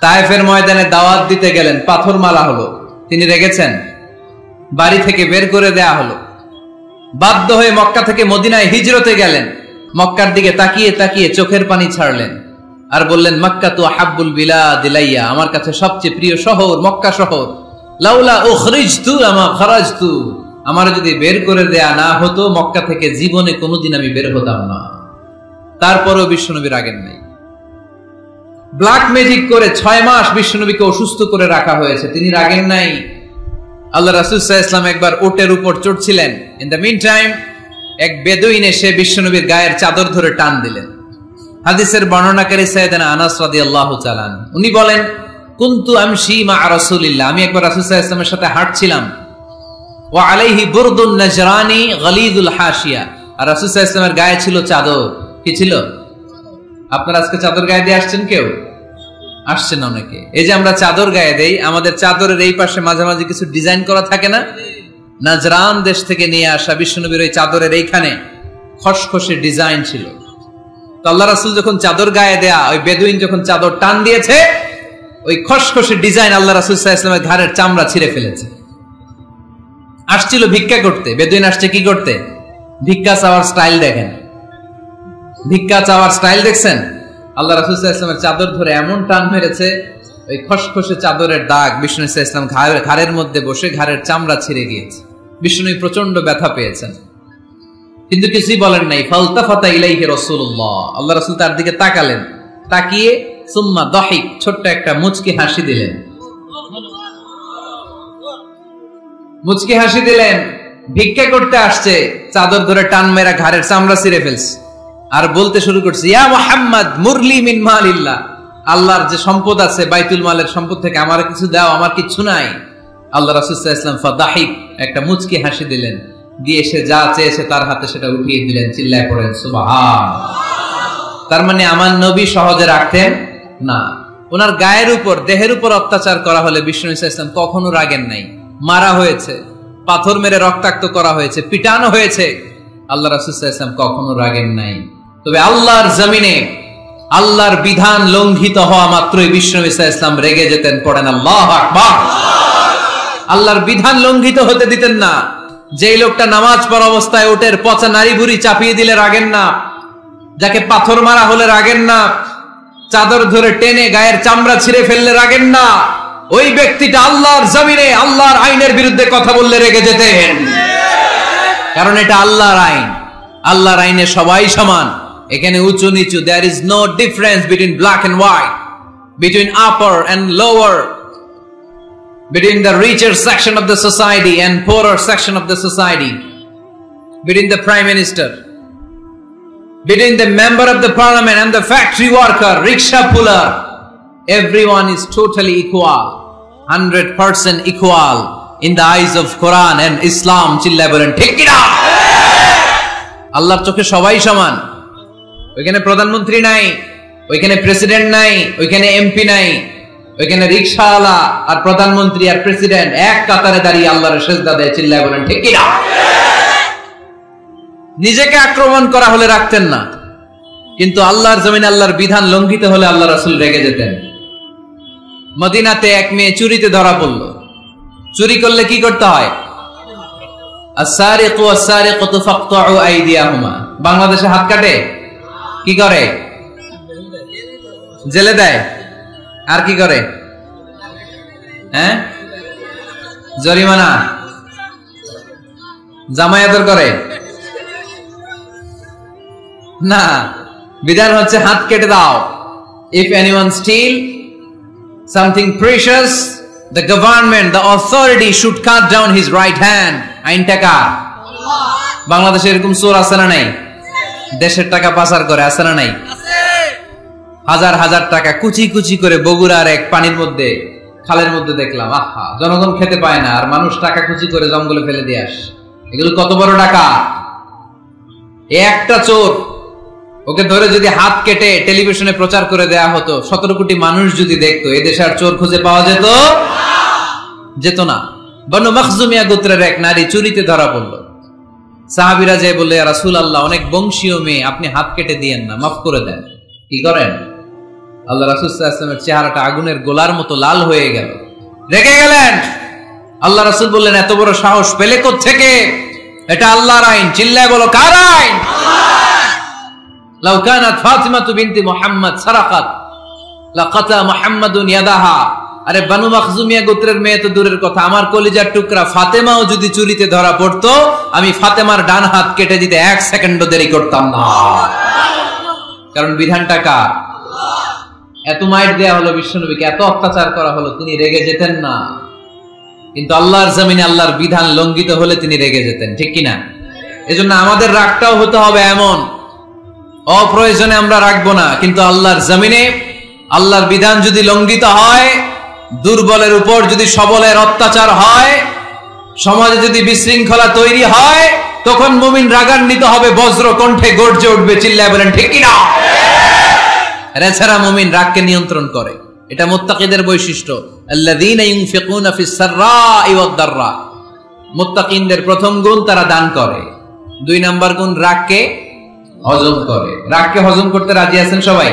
তায়েফের ময়দানে দাওয়াত দিতে গেলেন, পাথর মারা হলো, তিনি রেগেছেন, বাড়ি থেকে বের করে দেয়া হলো, বাধ্য হয়ে মক্কা থেকে মদিনায় হিজরতে গেলেন। মক্কার দিকে তাকিয়ে তাকিয়ে চোখের পানি ছাড়লেন আর বললেন, মক্কা তু আহাব্বুল বিলাদ ইলাইয়া, আমার কাছে সবচেয়ে প্রিয় শহর মক্কা শহর। লাউলা উখরিজতু আমা খারাজতু, আমার যদি বের করে দেয়া না হতো মক্কা থেকে জীবনে কোনোদিন আমি বের হতাম না। তারপরেও বিশ্বনবী রাগেন নাই। ব্ল্যাক ম্যাজিক করে 6 মাস বিশ্বনবীকে অসুস্থ করে রাখা হয়েছে, তিনি রাগেন নাই। আল্লাহ রাসূল সাল্লাল্লাহু আলাইহি ওয়াসাল্লাম একবার উটের উপর চড়ছিলেন। ইন দ্য মিন টাইম এক বেদুইন এসে বিশ্বনবীর গায়ের চাদর ধরে টান দিলেন। হাদিসের বর্ণনাকারী সাইয়েদনা আনাস রাদিয়াল্লাহু তাআলা উনি বলেন, কুনতু আমশি মা রাসূলিল্লাহ, আমি একবার রাসূল সাল্লাল্লাহু আলাইহি ওয়াসাল্লামের সাথে হাঁটছিলাম। ওয়া আলাইহি বুরদুন নাজরানি গলিদুল হাশিয়া, আর রাসূল সাল্লাল্লাহু আলাইহি ওয়াসাল্লামের গায়ে ছিল চাদর। কি ছিল? আপনারা আজকে চাদর গায়ে দিয়ে আসছেন? কেউ আসছেন? অনেকে। এই যে আমরা চাদর গায়ে দেই, আমাদের চাদরের এই পাশে মাঝে মাঝে কিছু ডিজাইন করা থাকে না? নাজরান দেশ থেকে নিয়ে আসা বিশ্বনবীর ওই চাদরের এইখানে খসখসে ডিজাইন ছিল। তো আল্লাহ রাসূল যখন চাদর গায়ে দেয়া, ওই বেদুইন যখন চাদর টান দিয়েছে, ওই খসখসে ডিজাইন আল্লাহ রাসূল সাল্লাল্লাহু আলাইহি ওয়াসাল্লামের ঘাড়ের চামড়া ছিঁড়ে ফেলেছে। আসছিল ভিক্ষা করতে, বেদুইন আসছে কি করতে? ভিক্ষা চাওয়ার স্টাইল দেখেন, ভিক্ষা চাওয়ার স্টাইল দেখছেন? আল্লাহ রাসূল সাল্লাল্লাহু আলাইহি ওয়াসাল্লামের চাদর ধরে এমন টান মেরেছে, ওই খসখসে চাদরের দাগ বিষ্ণু সাল্লাল্লাহু আলাইহি ওয়াসাল্লাম ঘাড়ের মধ্যে বসে ঘাড়ের চামড়া ছিঁড়ে গিয়েছে। বিষ্ণু প্রচন্ড ব্যথা পেয়েছেন, কিন্তু কিছুই বলেন নাই। ফালতাফাতা ইলাইহি রাসূলুল্লাহ, আল্লাহ রাসূল তার দিকে তাকালেন, তাকিয়ে সুম্মা দাহিক, ছোট্ট একটা মুচকি হাসি দিলেন। মুচকি হাসি দিলেন। ভিক্ষা করতে আসছে, চাদর ধরে টান মেরা ঘাড়ের চামড়া ছিঁড়ে ফেলছে, আর বলতে শুরু করছে, ইয়া মুহাম্মদ মুরলি মিন মালিল্লাহ, আল্লাহর যে সম্পদ আছে বাইতুল মালের সম্পদ থেকে আমার কিছু দাও, আমার কিছু নাই। আল্লাহ রাসূল সাল্লাল্লাহু আলাইহি ওয়াসাল্লাম ফাদাহিক, একটা মুচকি হাসি দিলেন, দিয়ে সে যা চেয়েছে তার হাতে সেটা উঠিয়ে দিলেন। চিল্লায় পড়েন সুবহানাল্লাহ। তার মানে আমার নবী সহজে রাখতেন না। ওনার গায়ের উপর, দেহের উপর অত্যাচার করা হলে বিষ্ণু সাল্লাল্লাহু আলাইহি ওয়াসাল্লাম কখনো রাগেন নাই। মারা হয়েছে, পাথর মেরে রক্তাক্ত করা হয়েছে, পিটানো হয়েছে, আল্লাহ রাসূল সাল্লাল্লাহু আলাইহি ওয়াসাল্লাম কখনো রাগেন নাই। তবে আল্লাহর জমিনে আল্লাহর বিধান লঙ্ঘিত হওয়া মাত্রই বিষ্ণু সাল্লাল্লাহু আলাইহি ওয়াসাল্লাম রেগে যেতেন। পড়েন আল্লাহু আকবার। আল্লাহর বিধান লঙ্ঘিত হতে দিতেন না। যেই লোকটা নামাজ পড়া অবস্থায় ওটের পচা নারী বুড়ি চাপিয়ে দিলে রাগেন না, যাকে পাথর মারা হলে রাগেন না, চাদর ধরে টেনে গায়ের চামড়া ছিঁড়ে ফেললে রাগেন না, ওই ব্যক্তিটা আল্লাহর জমিনে আল্লাহর আইনের বিরুদ্ধে কথা বললে রেগে যেতেন। কারণ এটা আল্লাহর আইন, আল্লাহর আইনে সবাই সমান। এখানে উঁচু নিচু, there is no difference between black and white, between upper and lower, between the richer section of the society and poorer section of the society, between the prime minister, between the member of the parliament and the factory worker, rickshaw puller. Everyone is totally equal, 100% equal in the eyes of Quran and Islam. চিল্লায় বলেন ঠিক কি না? আল্লাহর চোখে সবাই সমান। ওইখানে প্রধানমন্ত্রী নাই, ওইখানে প্রেসিডেন্ট নাই, ওইখানে এমপি নাই, ওইখানে রিকশাওয়ালা আর প্রধানমন্ত্রী আর প্রেসিডেন্ট এক কাতারে দাঁড়িয়ে আল্লাহর সিজদা দেয়। চিল্লায় বলেন ঠিক কি না? নিজেকে আক্রমণ করা হলে রাখতেন না, কিন্তু আল্লাহর জমিনে আল্লাহর বিধান লঙ্ঘিত হলে আল্লাহ রাসূল রেগে যেতেন। মদিনাতে এক মেয়ে চুরিতে ধরা পড়ল। চুরি করলে কি করতে হয়? আস-সারিকু ওয়াস-সারিকাতু ফাকতাউ আইদিয়াহুমা। বাংলাদেশে হাত কাটে, কি করে? জেলে দেয়। আর কি করে? হ্যাঁ, জরিমানা, জামায়াতের করে না। বিধান হচ্ছে হাত কেটে দাও। If anyone steal something precious, the government, the authority should cut down his right hand. আইনটা কার? বাংলাদেশে এরকম চোর আছে না নাই? দেশের টাকা পাচার করে, আছে না নাই? হাজার হাজার টাকা কুচি কুচি করে বগুড়ার এক পানির মধ্যে, খালের মধ্যে দেখলাম। আহা, জনগণ খেতে পায় না আর মানুষ টাকা কুচি করে জঙ্গলে ফেলে দিয়ে আসে। এগুলো কত বড় টাকা! একটা চোর, ওকে ধরে যদি হাত কেটে টেলিভিশনে প্রচার করে দেয়া হতো, 17 কোটি মানুষ যদি দেখতো, এদেশে আর চোর খুঁজে পাওয়া যেত না। বনু মখজুমিয়া গোত্রের এক নারী চুরিতে ধরা পড়ল। সাহাবীরা যে বললে, ইয়া রাসূলুল্লাহ, অনেক বংশীয় মেয়ে, আপনি হাত কেটে দিয়েন না, মাফ করে দেন। কি করেন? আল্লাহ রাসূল সাল্লাল্লাহু আলাইহি ওয়াসাল্লামের চেহারাটা আগুনের গোলার মতো লাল হয়ে গেল, রেগে গেলেন। আল্লাহ রাসূল বললেন, এত বড় সাহস পেলে কোত্থেকে? এটা আল্লাহর আইন, চিল্লায় বলো কার আইন? লাউ কানাত ফাতিমাতু বিনতি মুহাম্মদ সারাকাত লাকাতা মুহাম্মাদুন ইয়াদাহা। আরে বানু মাখজুমিয়া গোত্রের মেয়ে তো দূরের কথা, আমার কলিজার টুকরা ফাতেমাও যদি চুরিতে ধরা পড়তো, আমি ফাতেমার ডান হাত কেটে দিতে 1 সেকেন্ডও দেরি করতাম না। কারণ বিধানটা কার? এত মাইর দেয়া হলো বিশ্বনবীকে, এত অত্যাচার করা হলো, তিনি রেগে যেতেন না। কিন্তু আল্লাহর জমিনে আল্লাহর বিধান লঙ্ঘিত হলে তিনি রেগে যেতেন, ঠিক কিনা? এজন্য আমাদের রাগটাও হতে হবে এমন, অপ্রয়োজনে আমরা রাখবো না, কিন্তু আল্লাহর জমিনে আল্লাহর বিধান যদি লঙ্ঘিত হয়, দুর্বলের উপর যদি সবলের অত্যাচার হয়, সমাজে যদি বিশৃঙ্খলা তৈরি হয়, তখন মুমিন রাগান্বিত হবে, বজ্র কণ্ঠে গর্জে উঠবে, চিল্লায় বলেন ঠিক কিনা? এছাড়া মুমিন রাগকে নিয়ন্ত্রণ করে, এটা মুত্তাকিদের বৈশিষ্ট্য। আল্লাযীনা ইউনফিকুনা ফিস সাররাই ওয়াদ দাররা। মুত্তাকিনদের প্রথম গুণ, তারা দান করে। 2 নাম্বার গুণ, রাগকে হজম করে। রাগকে হজম করতে রাজি আছেন সবাই?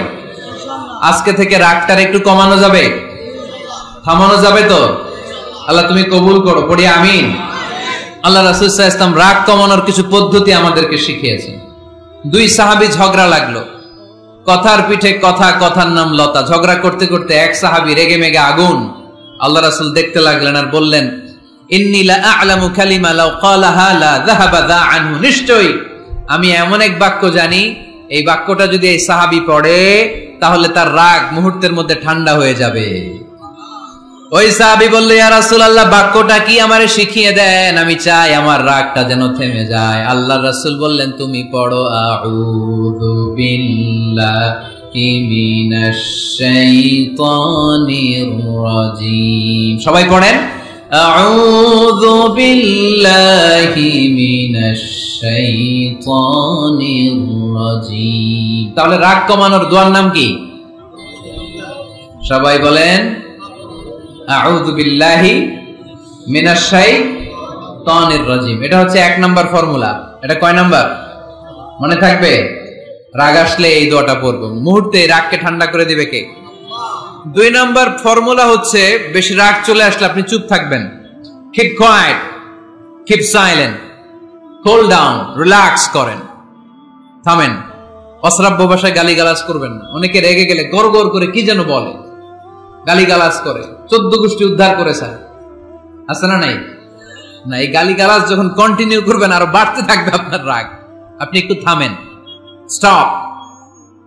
আজকে থেকে রাগটার একটু কমানো যাবে, থামানো যাবে তো? আল্লাহ তুমি কবুল করো, পড়ি আমিন। আল্লাহ রাসূল সাল্লাল্লাহু আলাইহি ওয়াসাল্লাম রাগ কমানোর কিছু পদ্ধতি আমাদেরকে শিখিয়েছেন। 2 সাহাবী ঝগড়া লাগলো, কথার পিঠে কথা, কথার নাম লতা। ঝগড়া করতে করতে এক সাহাবী রেগে মেগে আগুন। আল্লাহ রাসূল দেখতে লাগলেন আর বললেন, ইন্নী লা আ'লামু কালিমা লাউ ক্বালাহা লা যাহাবা যা আনহু। নিশ্চয়ই আমি এমন এক বাক্য জানি, এই বাক্যটা যদি এই সাহাবী পড়ে তাহলে তার রাগ মুহূর্তের মধ্যে ঠান্ডা হয়ে যাবে। ওই সাহাবী বলল, ইয়া রাসূলুল্লাহ, বাক্যটা কি আমারে শিখিয়ে দেন, আমি চাই আমার রাগটা যেন থেমে যায়। আল্লাহর রাসূল বললেন, তুমি পড়ো আউযু বিল্লাহি মিনাশ শাইতানির রাজীম। সবাই পড়েন, আউযু বিল্লাহি মিনাশ শাইতানির রাজীম। তাহলে রাগ কমানোর দোয়ার নাম কি? সবাই বলেন, আউযু বিল্লাহি মিনাশ শাইতানির রাজীম। এটা হচ্ছে 1 নাম্বার ফর্মুলা। এটা কয় নাম্বার মনে থাকবে? রাগ আসলে এই দোয়াটা পড়বো, মুহূর্তে রাগকে ঠান্ডা করে দিবে কে? 2 নাম্বার ফর্মুলা হচ্ছে, বেশি রাগ চলে আসলে আপনি চুপ থাকবেন। Keep quiet, keep silent, cool down, relax করেন, থামেন। অশ্রাব্য ভাষায় গালিগালাজ করবেন না। অনেকে রেগে গেলে গড় গড় করে কি যেন বলে, গালিগালাজ করে, 14 গোষ্ঠী উদ্ধার করেছেন, আছে না নাই? না, এই গালিগালাজ যখন কন্টিনিউ করবেন আরো বাড়তে থাকবে আপনার রাগ। আপনি একটু থামেন, stop,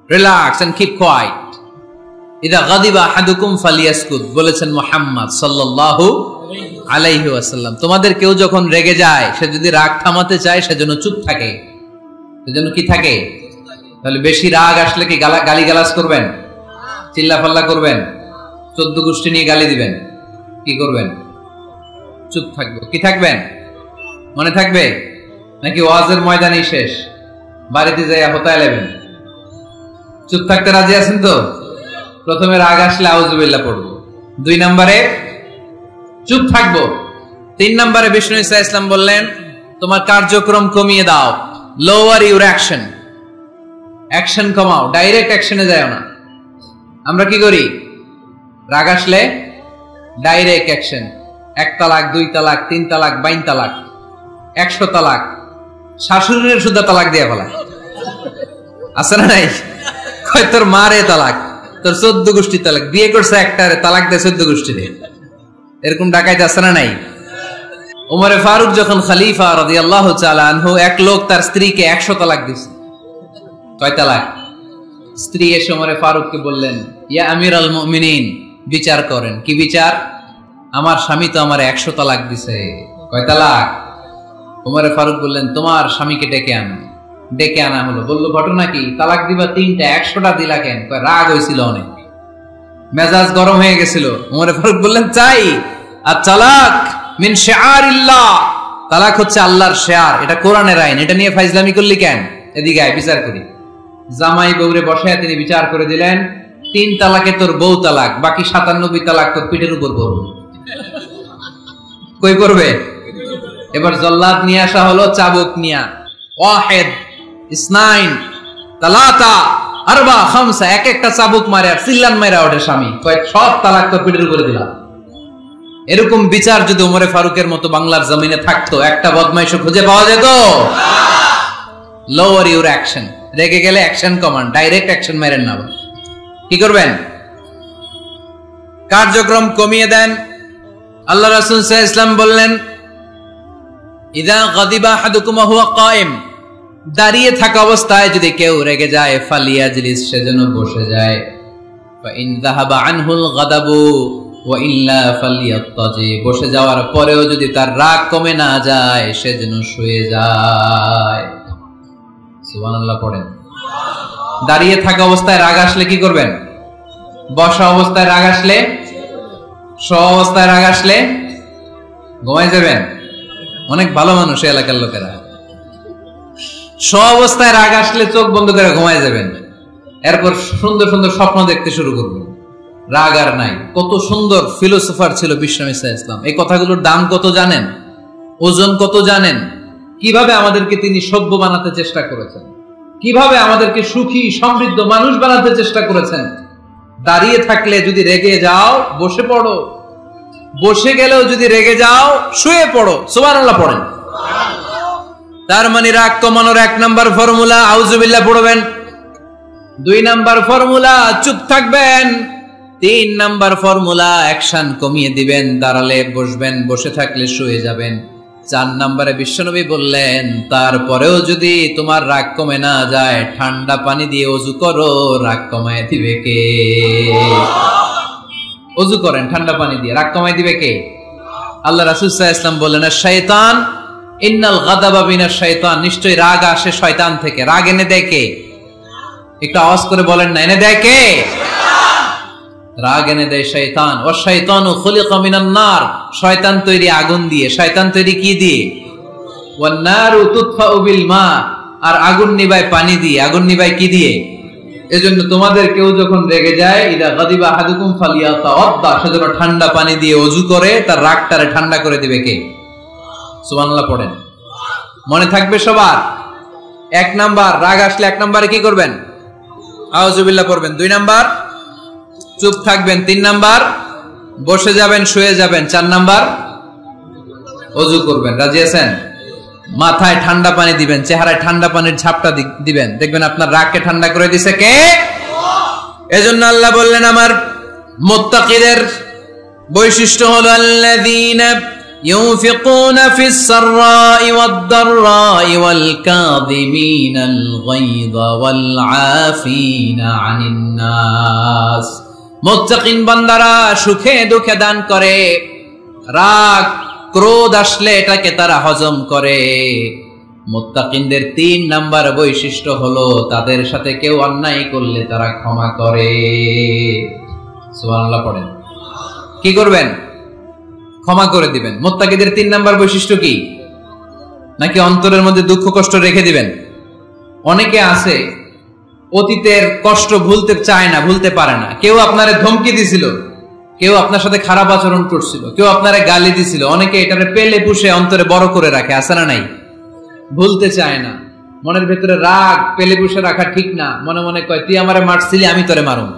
relax and keep quiet. ইদা গাদিবা আহাদুকুম ফালিয়াসকুত, বলেছেন মুহাম্মদ সাল্লাল্লাহু আলাইহি ওয়াসাল্লাম। তোমাদের কেউ যখন রেগে যায়, সে যদি রাগ থামাতে চায়, সেজন্য চুপ থাকে, সেজন্য কি থাকে? তাহলে বেশি রাগ আসলে কি গালিগালাজ করবেন, চিল্লাফাল্লা করবেন, 14 গোষ্ঠী নিয়ে গালি দিবেন, কি করবেন? চুপ থাকবে। কি থাকবেন? মনে থাকবে নাকি ওয়াজের ময়দানেই শেষ, বাড়িতে যাইয়া হোতায় নেবেন? চুপ থাকতে রাজি আছেন তো? প্রথমে রাগ আসলে আউযুবিল্লাহ পড়বো, 2 নম্বরে চুপ থাকবো, 3 নম্বরে বিষ্ণু ঈসা ইসলাম বললেন, তোমার কার্যক্রম কমিয়ে দাও, লোয়ার ইউর অ্যাকশন, অ্যাকশন কমাও, ডাইরেক্ট অ্যাকশনে যাও না। আমরা কি করি? রাগ আসলে ডাইরেক্ট অ্যাকশন, 1 তালাক, 2 তালাক, 3 তালাক, 22 তালাক, 100 তালাক, শাশুড়ির সুদ্ধা তালাক দিয়ে ফেলা, আছে না নাই? কয় তোর মারে তালাক, তোর 14 গোষ্ঠী তালাক, বিয়ে করছে একটারে, তালাক দেয় 14 গোষ্ঠী দিয়ে, এরকম ডাকাইতে আছে না নাই? ওমরে ফারুক যখন খলিফা রাদিয়াল্লাহু তাআলা আনহু, এক লোক তার স্ত্রীকে 100 তালাক দিছে। কয় তালাক? স্ত্রী এসে ওমরে ফারুককে বললেন, ইয়া আমিরাল মুমিনিন, বিচার করেন। কি বিচার? আমার স্বামী তো আমার 100 তালাক দিছে। কয় তালাক? ওমরে ফারুক বললেন, তোমার স্বামীকে ডেকে আনো। ডেকে আনা হলো। বলল, ঘটনা কি? তালাক দিবা 3টা, 100টা দিলা কেন? কয় রাগ হয়েছিল অনেক, মেজাজ গরম হয়ে গেছিল। ওমরে ফারুক বললেন, চাই আর তালাক মিন শিআরিল্লাহ, তালাক হচ্ছে আল্লাহর শিআর, এটা কোরআনের আইন, এটা নিয়ে ফাইজলামি করলি কেন? এদিকে আয়, বিচার করি। জামাই বউরে বসায় তিনি বিচার করে দিলেন, 3 তালাকে তোর বউ তালাক, বাকি 97 তালাক তোর পিঠের উপর পড়বে। কই পড়বে? এবার জল্লাদ নিয়ে আসা হলো, চাবুক নিয়া, ওয়াহিদ, ইসনাইন, তালাতা, আরবা খামসা, এক একটা চাবুক মারে আর চিল্লান মারা ওঠে স্বামী, কয়েক সব তালাক তো পিঠের উপরে দিলাম। এরকম বিচার যদি ওমরে ফারুকের মতো বাংলার জমিনে থাকতো, একটা বদমাইশও খুঁজে পাওয়া যেত? লোয়ার ইউর অ্যাকশন, রেগে গেলে অ্যাকশন কমান্ড, ডাইরেক্ট অ্যাকশন মেরেন না। কি করবেন? কার্যক্রম কমিয়ে দেন। আল্লাহ রাসূল সাল্লাল্লাহু আলাইহি ওয়াসাল্লাম বললেন, ইযা গাদিবা আহাদুকুম ওয়া হুয়া কায়েম, দাঁড়িয়ে থাকা অবস্থায় যদি কেউ রেগে যায়, ফালিয়াজলিস, সেজন্য বসে যায়। ফা ইন যাহাবা আনহুল গাদাবু ওয়া ইল্লা ফালিয়াত্তাজি, বসে যাওয়ার পরেও যদি তার রাগ কমে না যায়, সেজন্য শুয়ে যায়। সুবহানাল্লাহ পড়েন। দাঁড়িয়ে থাকা অবস্থায় রাগ আসলে কি করবেন? বসা অবস্থায় রাগ আসলে, শোয়া অবস্থায় রাগ আসলে ঘুমাই যাবেন। অনেক ভালো মানুষ এলাকার লোকেরা, শোয়া অবস্থায় রাগ আসলে চোখ বন্ধ করে ঘুমাই যাবেন। এরপর সুন্দর সুন্দর স্বপ্ন দেখতে শুরু করবেন। রাগ আর নাই। কত সুন্দর ফিলোসোফার ছিল বিশ্বনবী সাল্লাল্লাহু আলাইহি ওয়াসাল্লাম। এই কথাগুলোর দাম কত জানেন? ওজন কত জানেন? কিভাবে আমাদেরকে তিনি সভ্য বানাতে চেষ্টা করেছেন, কিভাবে আমাদেরকে সুখী সমৃদ্ধ মানুষ বানাতে চেষ্টা করেছেন। দাঁড়িয়ে থাকলে যদি রেগে যাও, বসে পড়ো। বসে গেলেও যদি রেগে যাও, শুয়ে পড়ো। সুবহানাল্লাহ পড়েন। তার মানে রাগ কমানোর 1 নাম্বার ফর্মুলা আউযুবিল্লাহ পড়বেন, 2 নাম্বার ফর্মুলা চুপ থাকবেন, 3 নাম্বার ফর্মুলা অ্যাকশন কমিয়ে দিবেন, দাঁড়ালে বসবেন, বসে থাকলে শুয়ে যাবেন। 4 নাম্বারে বিশ্বনবী বললেন, তারপরেও যদি তোমার রাগ কমে না যায়, ঠান্ডা পানি দিয়ে ওযু করো, রাগ কমায় দিবে কে? ওযু করেন ঠান্ডা পানি দিয়ে, রাগ কমায় দিবে কে? আল্লাহ রাসূল সাল্লাল্লাহু আলাইহি ওয়াসাল্লাম বললেন, শাইতান ইন্নাল গাদাবা মিনাশ শাইতান, নিশ্চয়ই রাগ আসে শয়তান থেকে। রাগ এনে দেয় কে? একটু আওয়াজ করে বলেন না, এনে দেয় কে? রাগ এনে দেয় শয়তান। ও শাইতানু খুলিকা মিনান নার, শয়তান তৈরি আগুন দিয়ে। শয়তান তৈরি কি দিয়ে? ওয়ান নারু তুতফাউ বিল মা, আর আগুন নিভায় পানি দিয়ে। আগুন নিভায় কি দিয়ে? এজন্য তোমাদের কেউ যখন রেগে যায়, ইদা গাদিবা আহাদুকুম ফালিয়াতাওয়াদ্দা, সেজন্য ঠান্ডা পানি দিয়ে ওযু করে তার রাগটারে ঠান্ডা করে দিবে কে? সুবহানাল্লাহ পড়েন। মনে থাকবে সবার। 1 নাম্বার, রাগ আসলে 1 নাম্বারে কি করবেন? আউযুবিল্লাহ পড়বেন। 2 নাম্বার চুপ থাকবেন। 3 নাম্বার বসে যাবেন, শুয়ে যাবেন। 4 নাম্বার ওযু করবেন। রাজি আছেন? মাথায় ঠান্ডা পানি দিবেন, চেহারায় ঠান্ডা পানির ঝাপটা দিবেন, দেখবেন আপনার রাগকে ঠান্ডা করে দিছে কে? এজন্য আল্লাহ বললেন, আমার মুত্তাকিদের বৈশিষ্ট্য হলো আল্লাযীনা ইউনফিকুনা ফিস সাররাই ওয়াদ দাররাই ওয়াল কাযিমিনাল গায়যা ওয়াল আফিনা আনিন নাস। মুত্তাকিন বান্দারা সুখে দুঃখে দান করে, রাগ ক্রোধ আসলে এটাকে তারা হজম করে। মুত্তাকিনদের 3 নাম্বার বৈশিষ্ট্য হলো, তাদের সাথে কেউ অন্যায় করলে তারা ক্ষমা করে। সুবহানাল্লাহ পড়েন। কি করবেন? ক্ষমা করে দিবেন। মুত্তাকিদের 3 নাম্বার বৈশিষ্ট্য কি? নাকি অন্তরের মধ্যে দুঃখ কষ্ট রেখে দিবেন? অনেকে আছে অতীতের কষ্ট ভুলতে চায় না, ভুলতে পারে না। কেউ আপনারে ধমকি দিছিল, কেউ আপনার সাথে খারাপ আচরণ করছিল, কেউ আপনারে গালি দিছিল, অনেকে এটারে পেলে পুষে অন্তরে বড় করে রাখে, আছে না নাই? ভুলতে চায় না। মনের ভেতরে রাগ পেলে পুষে রাখা ঠিক না। মনে মনে কয়, তুই আমারে মারছিলি, আমি তোরে মারুম।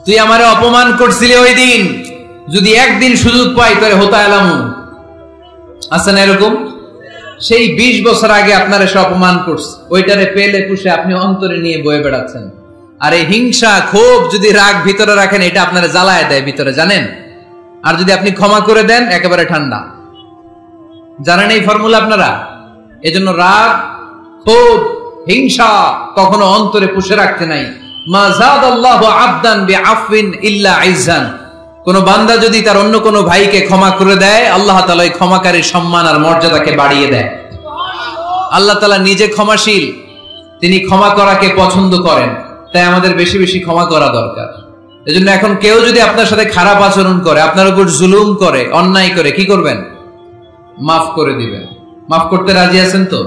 তুই আমারে অপমান করছিলি ওই দিন, যদি একদিন সুযোগ পাই তোরে হতা এলামু। আছে না এরকম? সেই 20 বছর আগে আপনারা সে অপমান করছে, ওইটারে পেলে পুষে আপনি অন্তরে নিয়ে বয়ে বেড়াচ্ছেন। আর এই হিংসা ক্ষোভ যদি রাগ ভিতরে রাখেন, এটা আপনারা জ্বালায় দেয় ভিতরে, জানেন? আর যদি আপনি ক্ষমা করে দেন, একেবারে ঠান্ডা। জানেন এই ফর্মুলা আপনারা? এজন্য রাগ ক্ষোভ হিংসা কখনো অন্তরে পুষে রাখতে নাই। মা যাদাল্লাহু আবদান বিআফওয়িন ইল্লা ইজ্জান, কোন বান্দা যদি তার অন্য কোন ভাইকে ক্ষমা করে দেয়, আল্লাহ তাআলা এই ক্ষমাকারীর সম্মান আর মর্যাদাকে বাড়িয়ে দেয়। আল্লাহ তাআলা নিজে ক্ষমাশীল, তিনি ক্ষমা করাকে পছন্দ করেন, তাই আমাদের বেশি বেশি ক্ষমা করা দরকার। এজন্য এখন কেউ যদি আপনার সাথে খারাপ আচরণ করে, আপনার উপর জুলুম করে, অন্যায় করে, কি করবেন? মাফ করে দিবেন। মাফ করতে রাজি আছেন তো?